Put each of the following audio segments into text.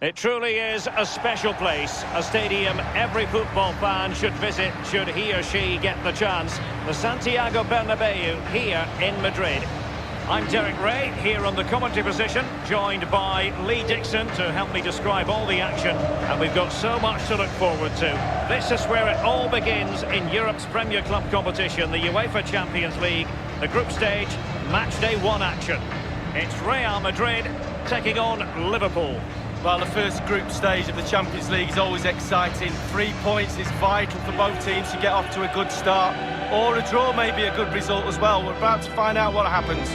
It truly is a special place, a stadium every football fan should visit should he or she get the chance. The Santiago Bernabeu here in Madrid. I'm Derek Ray, here on the commentary position, joined by Lee Dixon to help me describe all the action. And we've got so much to look forward to. This is where it all begins in Europe's Premier Club competition, the UEFA Champions League, the group stage, match day 1 action. It's Real Madrid taking on Liverpool. Well, the first group stage of the Champions League is always exciting. 3 points is vital for both teams to get off to a good start. Or a draw may be a good result as well. We're about to find out what happens.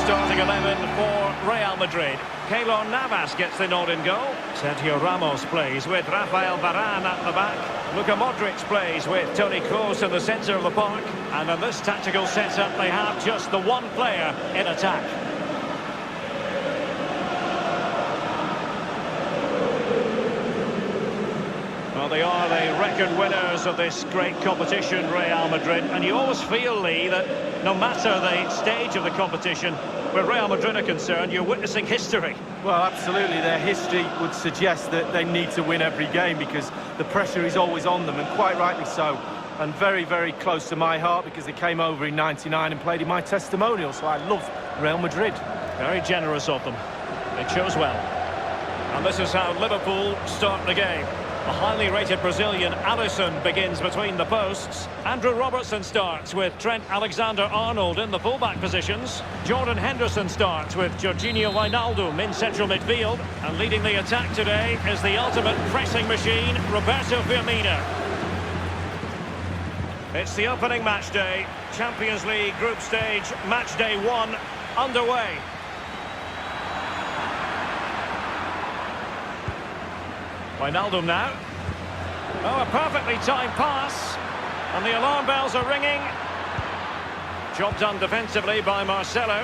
Starting 11 for Real Madrid. Keylor Navas gets the nod in goal. Sergio Ramos plays with Rafael Varane at the back. Luka Modric plays with Toni Kroos in the centre of the park. And in this tactical setup, they have just the one player in attack. Well, they are the record winners of this great competition, Real Madrid. And you always feel, Lee, that no matter the stage of the competition, where Real Madrid are concerned, you're witnessing history. Well, absolutely. Their history would suggest that they need to win every game because the pressure is always on them, and quite rightly so. And very, very close to my heart because they came over in '99 and played in my testimonial, so I love Real Madrid. Very generous of them. They chose well. And this is how Liverpool start the game. A highly rated Brazilian, Alisson, begins between the posts. Andrew Robertson starts with Trent Alexander-Arnold in the fullback positions. Jordan Henderson starts with Jorginho Wijnaldum in central midfield. And leading the attack today is the ultimate pressing machine, Roberto Firmino. It's the opening match day. Champions League group stage, match day 1, underway. Wijnaldum now. Oh, a perfectly timed pass. And the alarm bells are ringing. Job done defensively by Marcelo.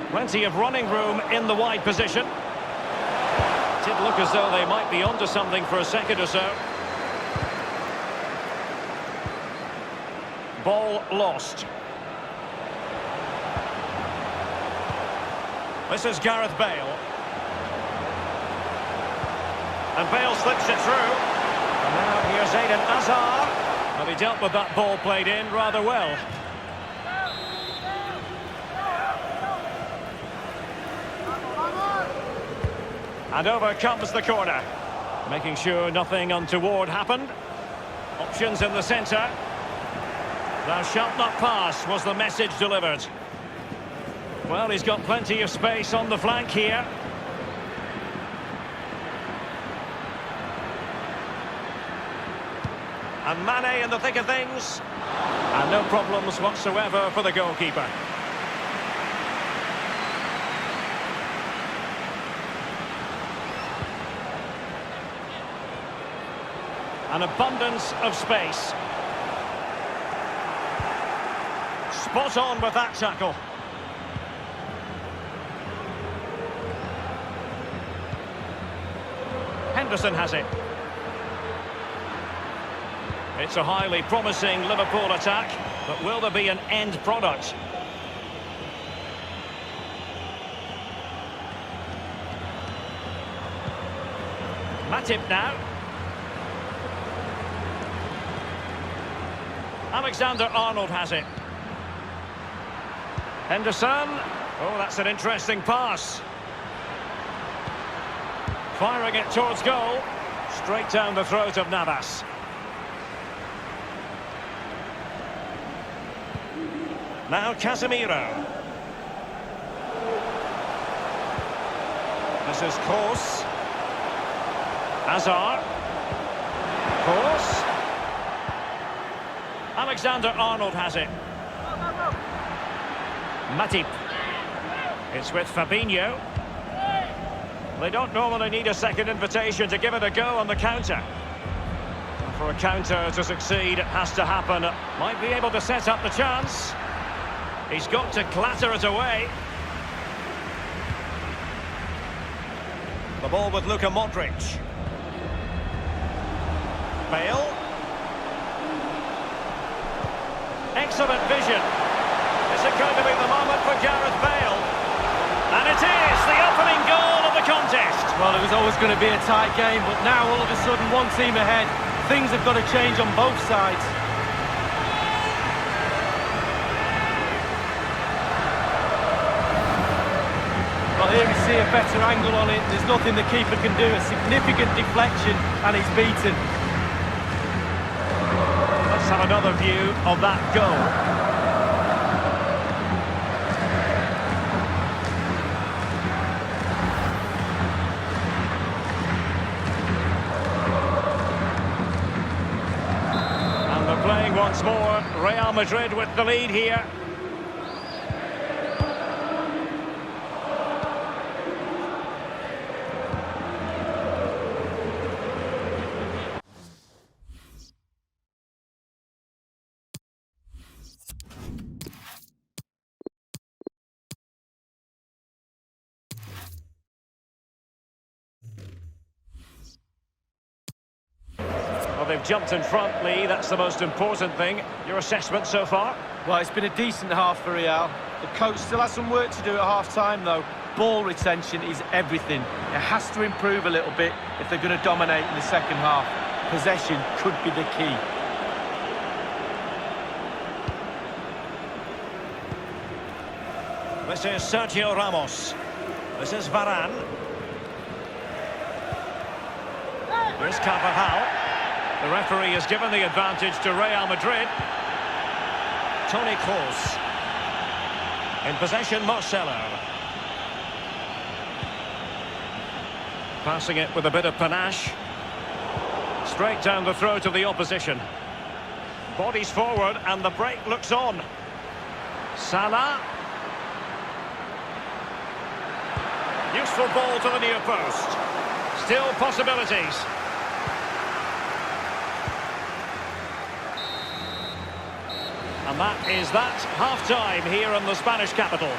Plenty of running room in the wide position. It did look as though they might be onto something for a second or so. Ball lost. This is Gareth Bale. And Bale slips it through. And now here's Eden Hazard. Well, he dealt with that ball played in rather well. And over comes the corner. Making sure nothing untoward happened. Options in the centre. Thou shalt not pass was the message delivered. Well, he's got plenty of space on the flank here. And Mane in the thick of things. And no problems whatsoever for the goalkeeper. An abundance of space. Spot on with that tackle. Henderson has it. It's a highly promising Liverpool attack, but will there be an end product? Matip now. Alexander-Arnold has it. Henderson. Oh, that's an interesting pass. Firing it towards goal. Straight down the throat of Navas. Now Casemiro. This is Kroos. Hazard. Kroos. Alexander-Arnold has it. Matip. It's with Fabinho. They don't normally need a second invitation to give it a go on the counter. For a counter to succeed, it has to happen. Might be able to set up the chance. He's got to clatter it away. The ball with Luka Modric. Bale. Excellent vision. Is it going to be the moment for Gareth Bale? And it is the opening goal of the contest. Well, it was always going to be a tight game, but now all of a sudden one team ahead. Things have got to change on both sides. Well, here we see a better angle on it. There's nothing the keeper can do. A significant deflection, and he's beaten. Let's have another view of that goal. Playing once more, Real Madrid with the lead here. Well, they've jumped in front, Lee. That's the most important thing. Your assessment so far? Well, it's been a decent half for Real. The coach still has some work to do at half-time, though. Ball retention is everything. It has to improve a little bit if they're going to dominate in the second half. Possession could be the key. This is Sergio Ramos. This is Varane. Here's Carvajal. The referee has given the advantage to Real Madrid. Toni Kroos. In possession, Marcelo. Passing it with a bit of panache. Straight down the throat of the opposition. Bodies forward and the break looks on. Salah. Useful ball to the near post. Still possibilities. And that is that, half-time here in the Spanish capital.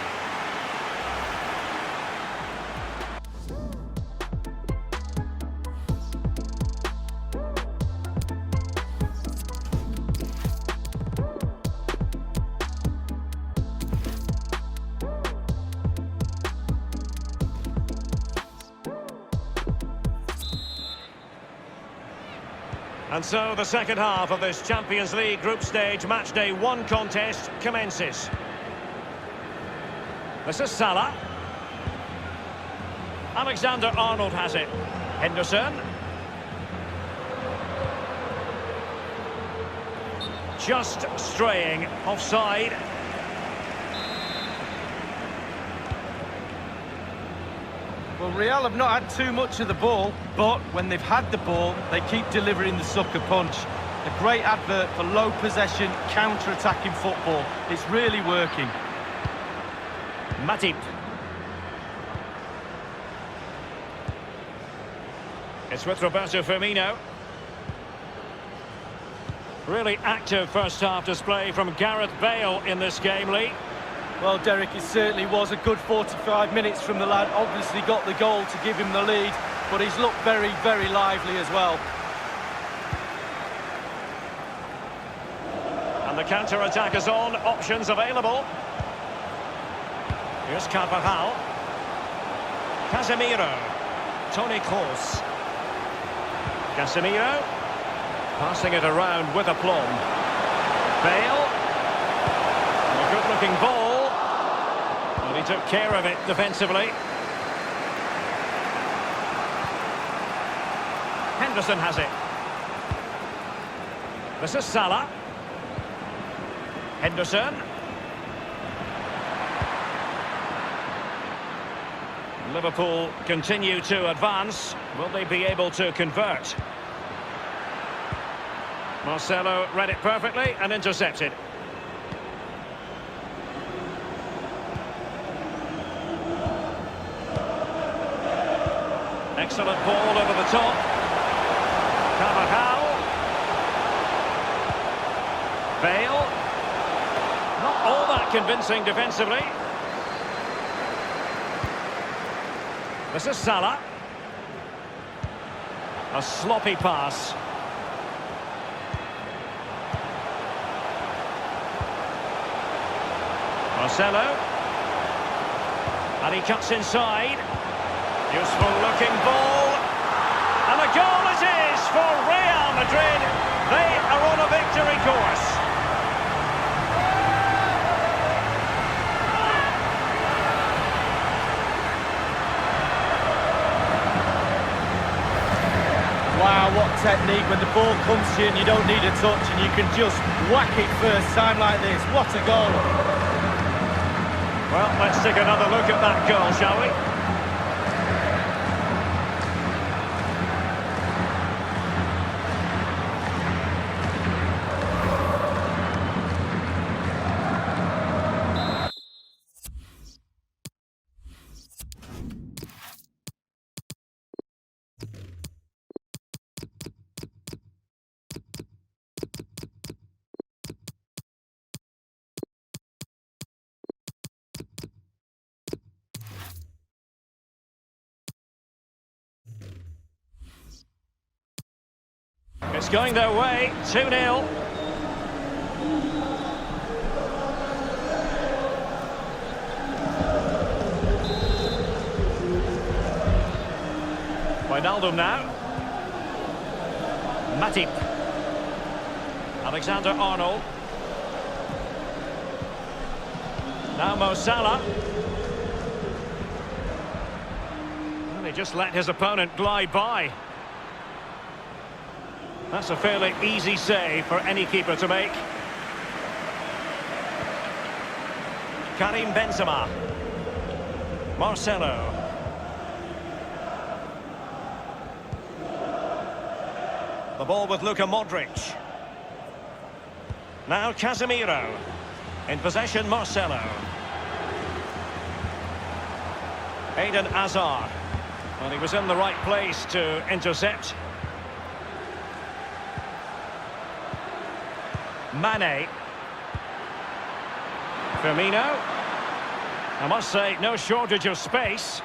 And so the second half of this Champions League group stage matchday 1 contest commences. This is Salah. Alexander-Arnold has it. Henderson. Just straying offside. Well, Real have not had too much of the ball, but when they've had the ball, they keep delivering the sucker punch. A great advert for low possession, counter-attacking football. It's really working. Matip. It's with Roberto Firmino. Really active first-half display from Gareth Bale in this game, Lee. Well, Derek, it certainly was a good 45 minutes from the lad. Obviously got the goal to give him the lead, but he's looked very, very lively as well. And the counter-attack is on, options available. Here's Carvajal. Casemiro. Toni Kroos. Casemiro. Passing it around with aplomb. Bale. A good-looking ball. And he took care of it defensively. Henderson has it. This is Salah. Henderson. Liverpool continue to advance. Will they be able to convert? Marcelo read it perfectly and intercepted. Excellent ball over the top. Carvajal. Bale. Not all that convincing defensively. This is Salah. A sloppy pass. Marcelo. And he cuts inside. Useful looking ball. And a goal it is for Real Madrid. They are on a victory course. Wow, what technique when the ball comes to you and you don't need a touch and you can just whack it first time like this. What a goal. Well, let's take another look at that goal, shall we? It's going their way, 2-0. Wijnaldum now. Matip. Alexander-Arnold. Now Mo Salah. Well, he just let his opponent glide by. That's a fairly easy save for any keeper to make. Karim Benzema. Marcelo. The ball with Luka Modric. Now Casemiro. In possession, Marcelo. Eden Hazard. Well, he was in the right place to intercept. Mane. Firmino. I must say, no shortage of space.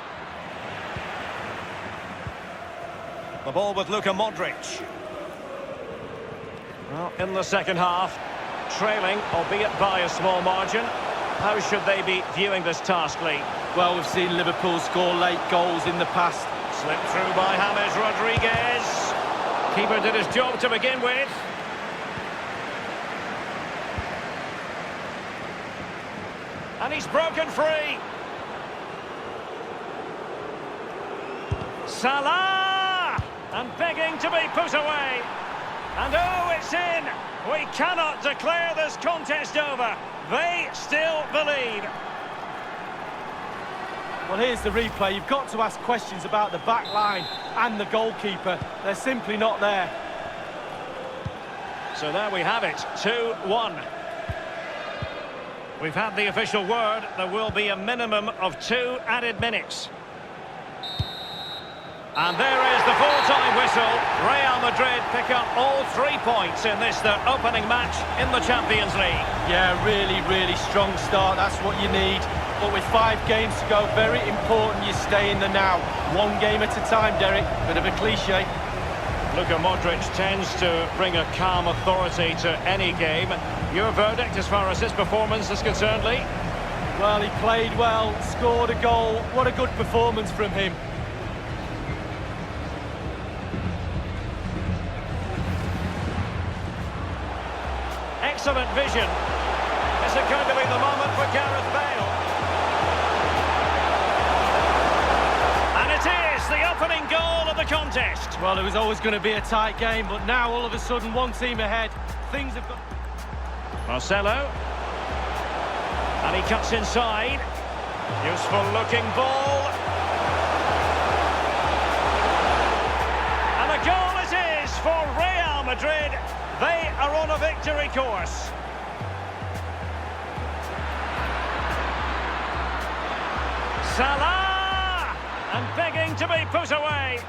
The ball with Luka Modric. Well, in the second half, trailing, albeit by a small margin. How should they be viewing this task, Lee? Well, we've seen Liverpool score late goals in the past. Slipped through by James Rodriguez. Keeper did his job to begin with. And he's broken free. Salah! And begging to be put away. And oh, it's in. We cannot declare this contest over. They still believe. Well, here's the replay. You've got to ask questions about the back line and the goalkeeper. They're simply not there. So there we have it, 2-1. We've had the official word. There will be a minimum of 2 added minutes. And there is the full-time whistle. Real Madrid pick up all 3 points in this, their opening match in the Champions League. Yeah, really, really strong start. That's what you need. But with 5 games to go, very important you stay in the now. 1 game at a time, Derek. Bit of a cliche. Luka Modric tends to bring a calm authority to any game. Your verdict as far as his performance is concerned, Lee? Well, he played well, scored a goal. What a good performance from him. Excellent vision. Is it going to be the moment for Gareth Bale? And it is the opening goal of the contest. Well, it was always going to be a tight game, but now all of a sudden one team ahead. Things have got... Marcelo. And he cuts inside. Useful looking ball. And a goal it is for Real Madrid. They are on a victory course. Salah! And begging to be put away.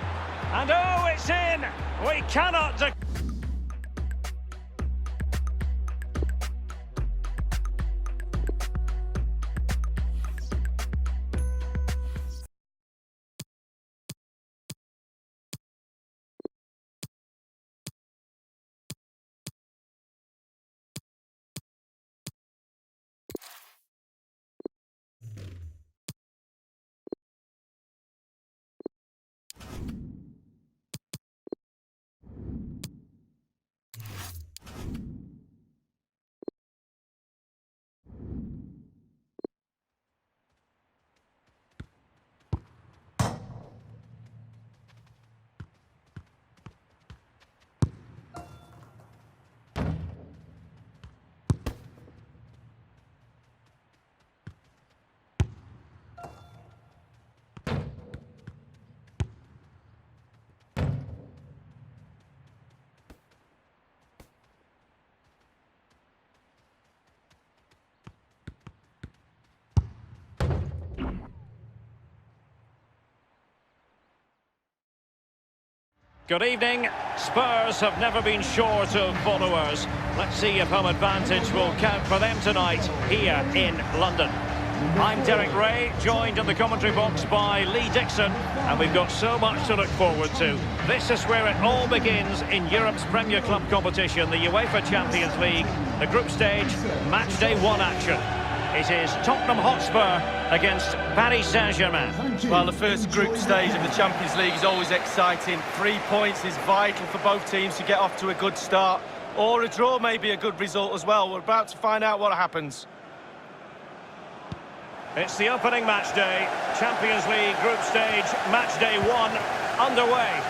And oh, it's in! We cannot... Good evening. Spurs have never been short of followers. Let's see if home advantage will count for them tonight here in London. I'm Derek Ray, joined in the commentary box by Lee Dixon, and we've got so much to look forward to. This is where it all begins in Europe's Premier Club competition, the UEFA Champions League, the group stage, match day 1 action. It is Tottenham Hotspur against Paris Saint-Germain. Well, the first group stage of the Champions League is always exciting. 3 points is vital for both teams to get off to a good start. Or a draw may be a good result as well. We're about to find out what happens. It's the opening match day. Champions League group stage, match day 1 underway.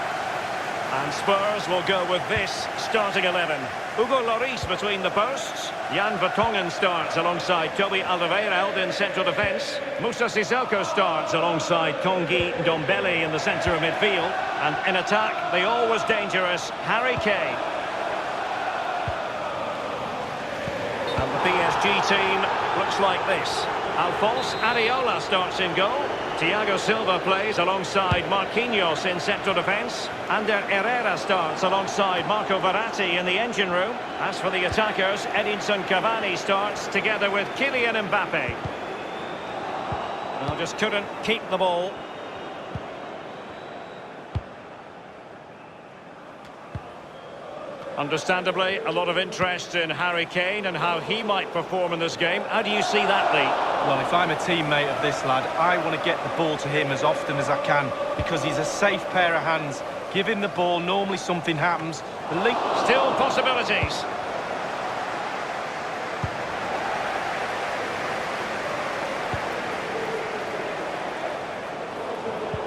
And Spurs will go with this starting 11. Hugo Lloris between the posts. Jan Vertonghen starts alongside Toby Alderweireld in central defence. Moussa Sissoko starts alongside Tanguy Ndombele in the centre of midfield. And in attack, the always dangerous Harry Kane. And the PSG team looks like this. Alphonse Areola starts in goal. Thiago Silva plays alongside Marquinhos in central defence. Ander Herrera starts alongside Marco Verratti in the engine room. As for the attackers, Edinson Cavani starts together with Kylian Mbappe. Well, just couldn't keep the ball. Understandably, a lot of interest in Harry Kane and how he might perform in this game. How do you see that, Lee? Well, if I'm a teammate of this lad, I want to get the ball to him as often as I can because he's a safe pair of hands. Give him the ball, normally something happens. The link... Still possibilities.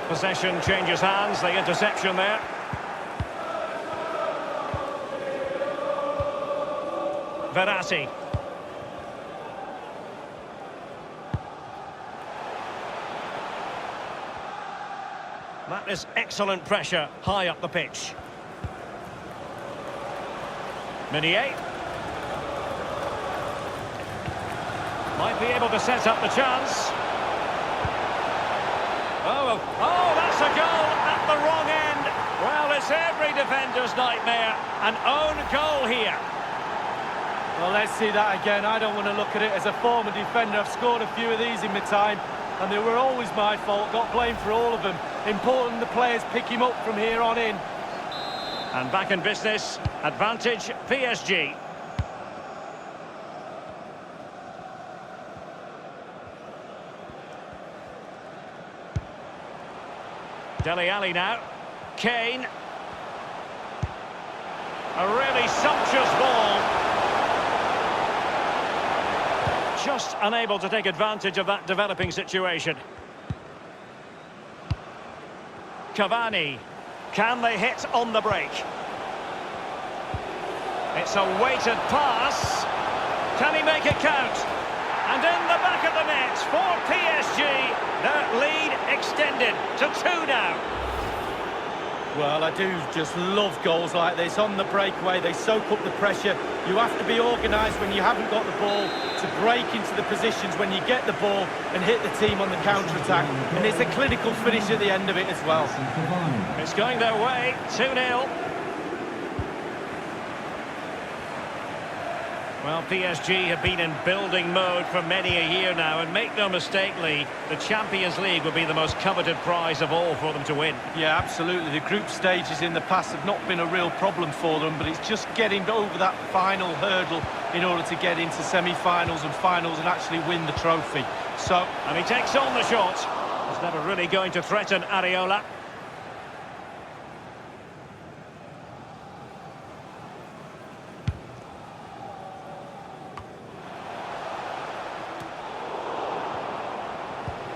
Possession changes hands, the interception there. Verratti. That is excellent pressure high up the pitch. Meunier. Might be able to set up the chance. Oh, that's a goal at the wrong end. Well, it's every defender's nightmare. An own goal here. Well, let's see that again. I don't want to look at it as a former defender. I've scored a few of these in my time, and they were always my fault. Got blamed for all of them. Important the players pick him up from here on in. And back in business, advantage PSG. Dele Alli now. Kane. A really sumptuous ball. Just unable to take advantage of that developing situation. Cavani. Can they hit on the break? It's a weighted pass. Can he make it count? And in the back of the net for PSG. Their lead extended to 2 now. Well, I do just love goals like this. On the breakaway, they soak up the pressure. You have to be organised when you haven't got the ball to break into the positions when you get the ball and hit the team on the counter-attack. And it's a clinical finish at the end of it as well. It's going their way, 2-0. Well, PSG have been in building mode for many a year now, and make no mistake, Lee, the Champions League would be the most coveted prize of all for them to win. Yeah, absolutely. The group stages in the past have not been a real problem for them, but it's just getting over that final hurdle in order to get into semi-finals and finals and actually win the trophy. So, and he takes on the shot. He's never really going to threaten Areola.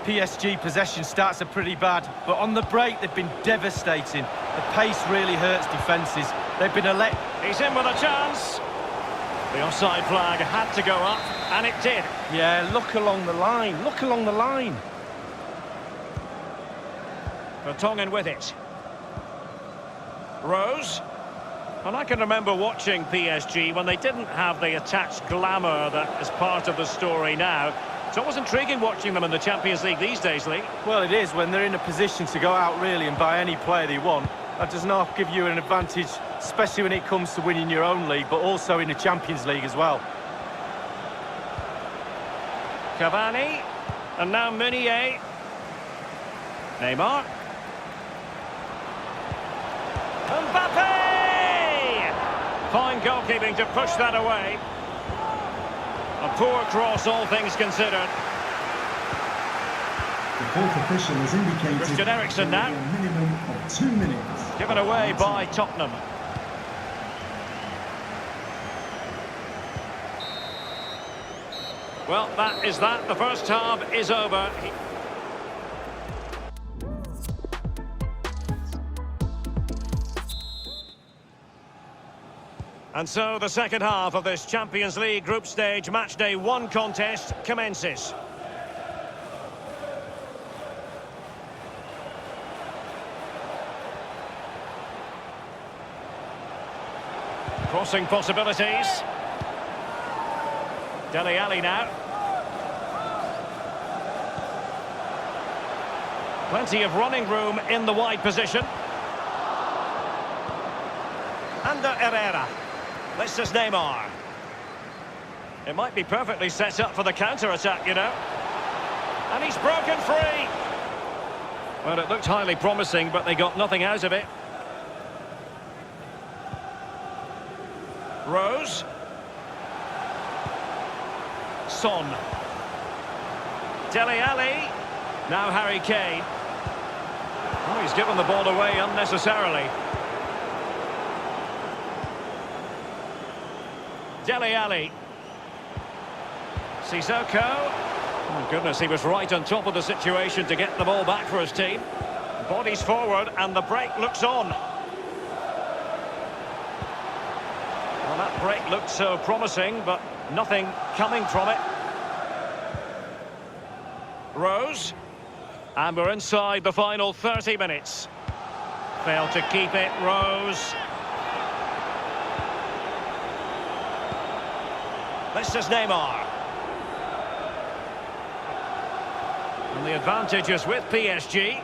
PSG possession stats are pretty bad, but on the break they've been devastating. The pace really hurts defences. They've been He's in with a chance. The offside flag had to go up, and it did. Yeah, look along the line. Look along the line. Vertonghen with it. Rose. And I can remember watching PSG when they didn't have the attached glamour that is part of the story now. It's always intriguing watching them in the Champions League these days, Lee. Well, it is when they're in a position to go out really and buy any player they want. That does not give you an advantage, especially when it comes to winning your own league, but also in the Champions League as well. Cavani. And now Meunier. Neymar. Mbappe! Fine goalkeeping to push that away. A poor cross, all things considered. The fourth official has indicated Christian Eriksen now. A minimum of 2 minutes. Given away by Tottenham. Well, that is that. The first half is over. And so the second half of this Champions League group stage matchday 1 contest commences. Crossing possibilities. Dele Alli now. Plenty of running room in the wide position. Under Herrera. This is Neymar. It might be perfectly set up for the counter-attack, you know. And he's broken free. Well, it looked highly promising, but they got nothing out of it. Rose. Son. Dele Alli. Now Harry Kane. Oh, he's given the ball away unnecessarily. Dele Alli. Sissoko. Oh, goodness, he was right on top of the situation to get the ball back for his team. Bodies forward, and the break looks on. Well, that break looked so promising, but nothing coming from it. Rose. And we're inside the final 30 minutes. Failed to keep it, Rose. This is Neymar. And the advantage is with PSG.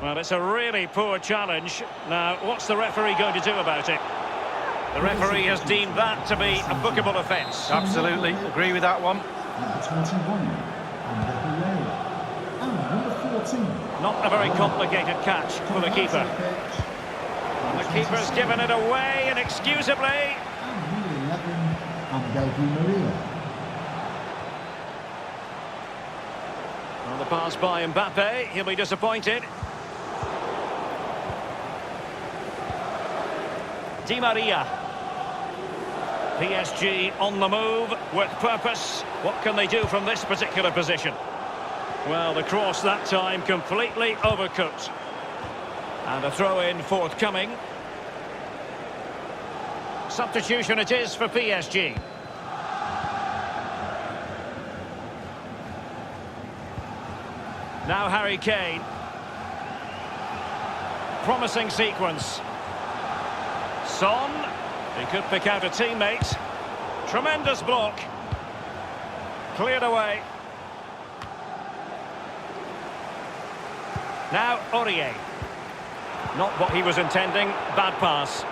Well, it's a really poor challenge. Now, what's the referee going to do about it? The referee has deemed that to be a bookable offence. Absolutely, agree with that one. Number 21, and number 14. Not a very complicated catch for the keeper. And the keeper's given it away inexcusably. Maria. On the pass by Mbappe, he'll be disappointed. Di Maria. PSG on the move with purpose. What can they do from this particular position? Well, the cross that time completely overcooked. And a throw-in forthcoming. Substitution it is for PSG. Now Harry Kane. Promising sequence. Son. He could pick out a teammate. Tremendous block. Cleared away. Now Aurier. Not what he was intending. Bad pass.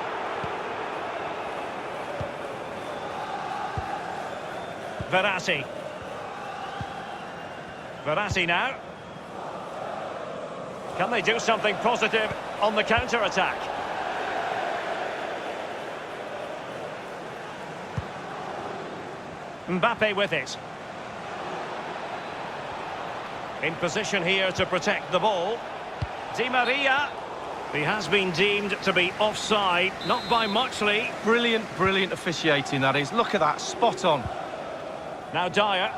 Verratti. Verratti now. Can they do something positive on the counter-attack? Mbappe with it. In position here to protect the ball. Di Maria. He has been deemed to be offside, not by much, Lee. Brilliant, brilliant officiating, that is. Look at that, spot on. Now Dyer.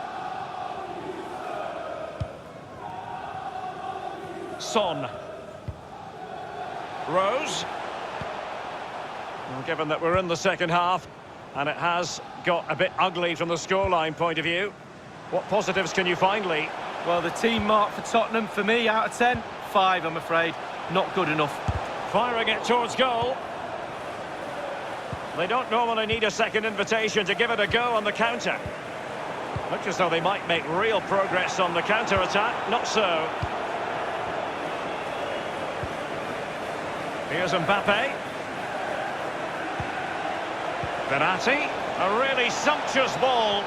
Son. Rose. Well, given that we're in the second half, and it has got a bit ugly from the scoreline point of view, what positives can you find, Lee? Well, the team mark for Tottenham, for me, out of 10, 5, I'm afraid. Not good enough. Firing it towards goal. They don't normally need a second invitation to give it a go on the counter. Looks as though they might make real progress on the counter-attack. Not so. Here's Mbappe. Verratti. A really sumptuous ball.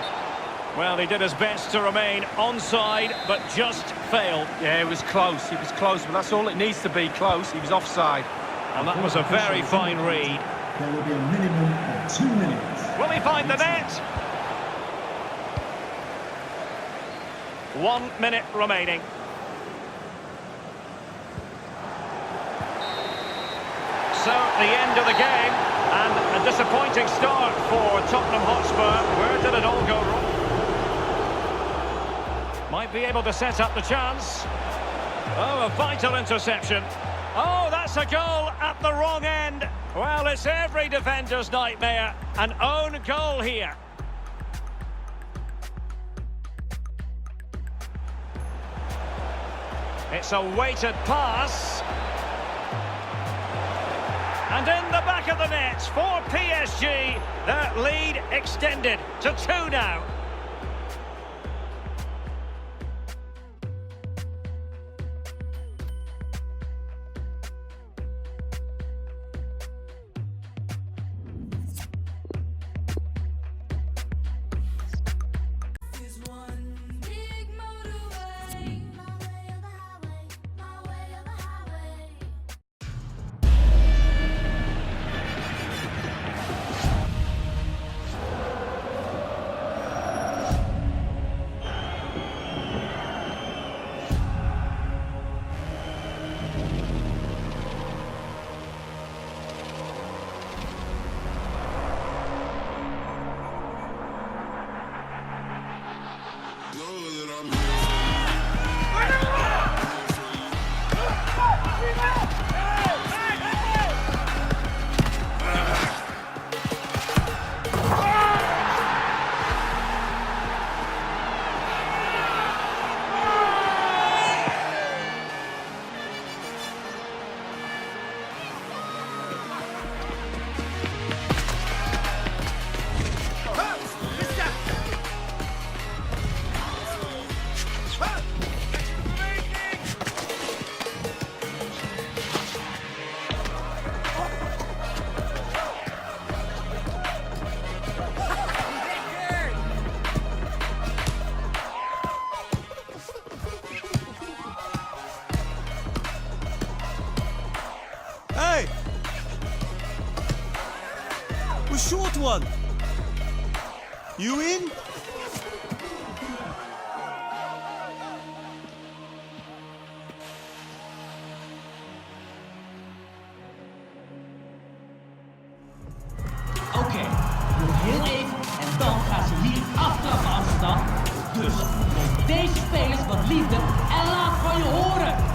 Well, he did his best to remain onside, but just failed. Yeah, it was close, but that's all it needs to be, close. He was offside. And that was a very fine read. There will be a minimum of 2 minutes. Will he find the net? 1 minute remaining. So, the end of the game, and a disappointing start for Tottenham Hotspur. Where did it all go wrong? Might be able to set up the chance. Oh, a vital interception. Oh, that's a goal at the wrong end. Well, it's every defender's nightmare. An own goal here. It's a weighted pass. And in the back of the net for PSG, their lead extended to 2 now. You in? Oké, nog heel even en dan gaan ze hier aftrappen Amsterdam. Dus neem deze spelers wat liefde en laat van je horen.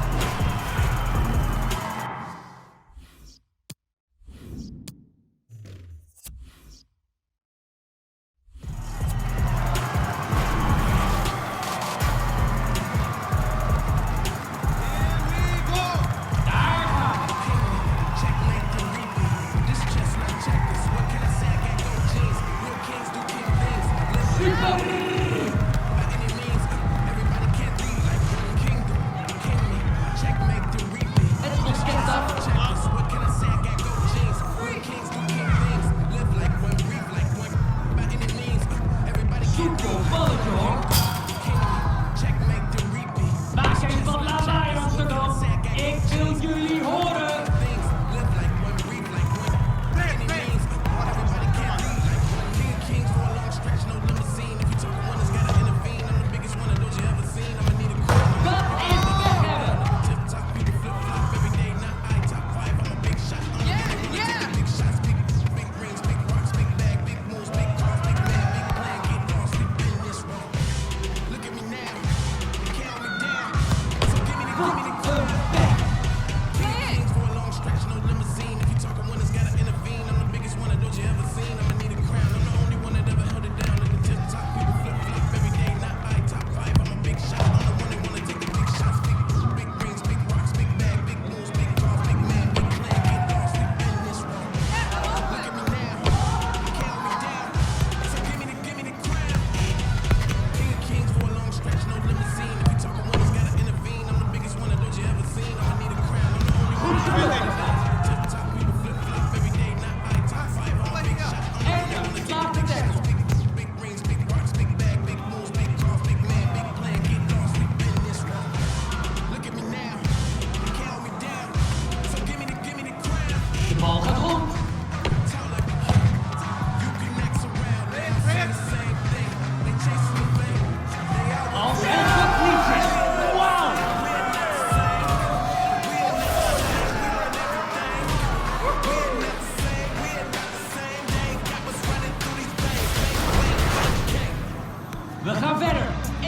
We gaan verder. 1-0.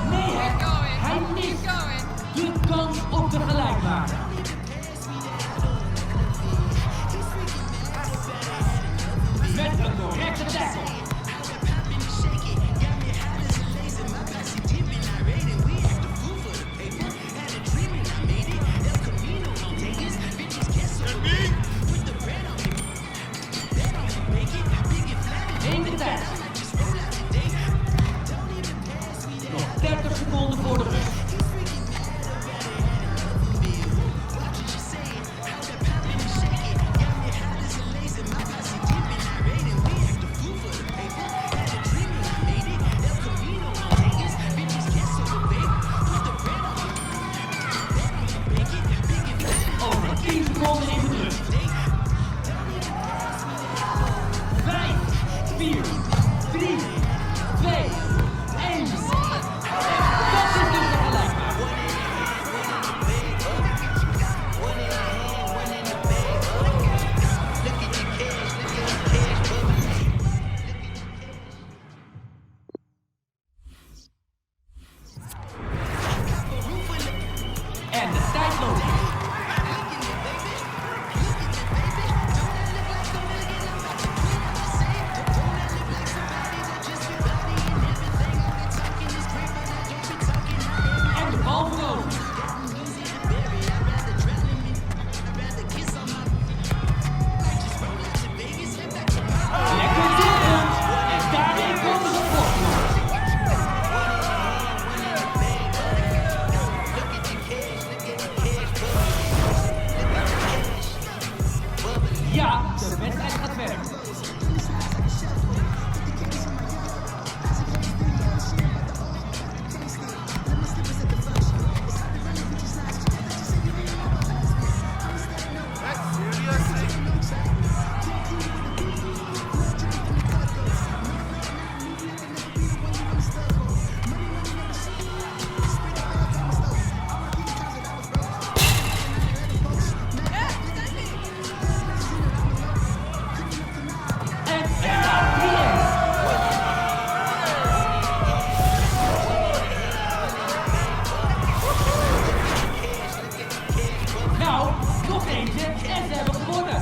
Nee, hij mist de kans op de gelijkmaker. Met een correcte tackle. In de tijd. Nog 30 seconden voor de rust. Over 10 seconden is het rust. 5, 4, 3, 2, 1. Dat is dus de gelijkmaker. En de tijd loopt. Nou, nog eentje en ze hebben gewonnen.